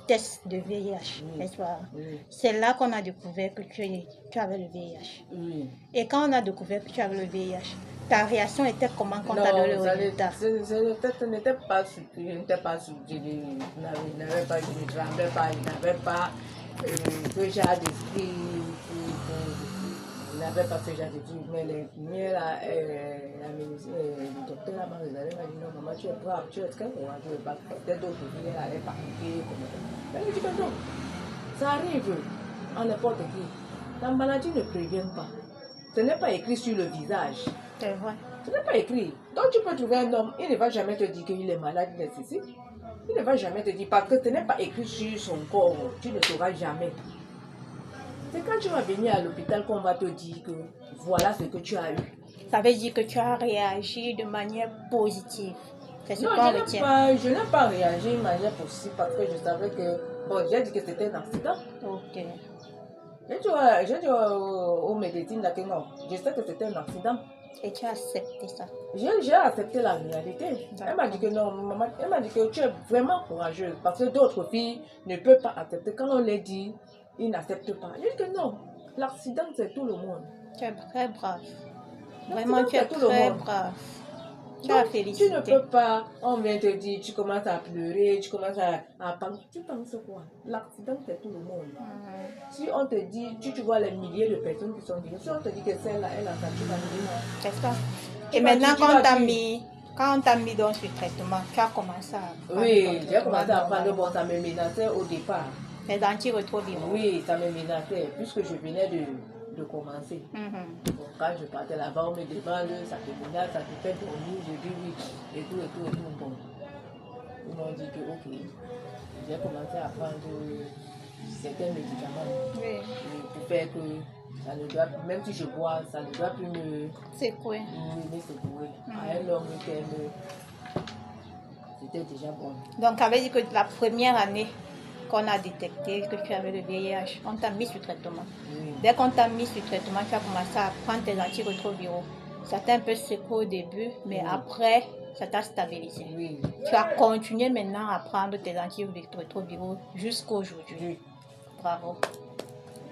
test de VIH, n'est-ce pas? C'est là qu'on a découvert que tu avais le VIH. Et quand on a découvert que tu avais le VIH, ta réaction était comment quand tu as donné le résultat? Je n'étais pas surpris, je n'étais pas surpris, je ne tremblais pas, je n'avais pas ce genre d'esprit, je n'avais pas ce genre d'esprit, mais les premiers là, le docteur là m'a regardé, m'a dit non maman tu es brave, tu es très courageuse, peut-être d'autres filles allaient paniquer, mais je dis que non, ça arrive à n'importe qui, la maladie ne prévient pas, ce n'est pas écrit sur le visage. C'est vrai. Ce n'est pas écrit. Donc tu peux trouver un homme, il ne va jamais te dire qu'il est malade, il est ceci. Il ne va jamais te dire, parce que ce n'est pas écrit sur son corps, tu ne sauras jamais. C'est quand tu vas venir à l'hôpital qu'on va te dire que voilà ce que tu as eu. Ça veut dire que tu as réagi de manière positive. C'est ce Non, qu'on retient. je n'ai pas réagi de manière positive parce que je savais que, bon, j'ai dit que c'était un accident. Ok. J'ai dit au médecin là que non, je sais que c'était un accident. Et tu as accepté ça? J'ai accepté la réalité. Elle m'a dit que non, maman, elle m'a dit que tu es vraiment courageuse parce que d'autres filles ne peuvent pas accepter. Quand on les dit, ils n'acceptent pas. J'ai dit que non, l'accident c'est tout le monde. Tu es très brave. Vraiment, tu es très brave. Tu as félicité. Tu ne peux pas, on vient te dire, tu commences à pleurer, tu commences à penser. Tu penses quoi? L'accident c'est tout le monde. Si on te dit, tu vois les milliers de personnes qui sont venues, si on te dit que celle-là, elle a ça, tu vas dire non. C'est ça. Et maintenant, quand on t'a mis dans ce traitement, tu as commencé à prendre. Oui, j'ai commencé à prendre, bon, ça me menaçait au départ. Les antirétroviraux. Oui, ça me menaçait, puisque je venais de commencer. Bon, quand je partais là-bas, on me demande, ça te menace, ça te fait dormir, je dis oui, et tout. Bon, ils m'ont dit que ok, j'ai commencé à prendre certains médicaments pour faire que ça ne doit plus, même si je bois, ça ne doit plus me secouer. À un long terme, c'était déjà bon. Donc, ça veut dire que la première année qu'on a détecté que tu avais le VIH, on t'a mis sur traitement. Dès qu'on t'a mis sur traitement, tu as commencé à prendre tes antirétroviraux. C'était un peu secoué au début, mais après, ça t'a stabilisé. Tu as continué maintenant à prendre tes antirétroviraux jusqu'à aujourd'hui. Bravo.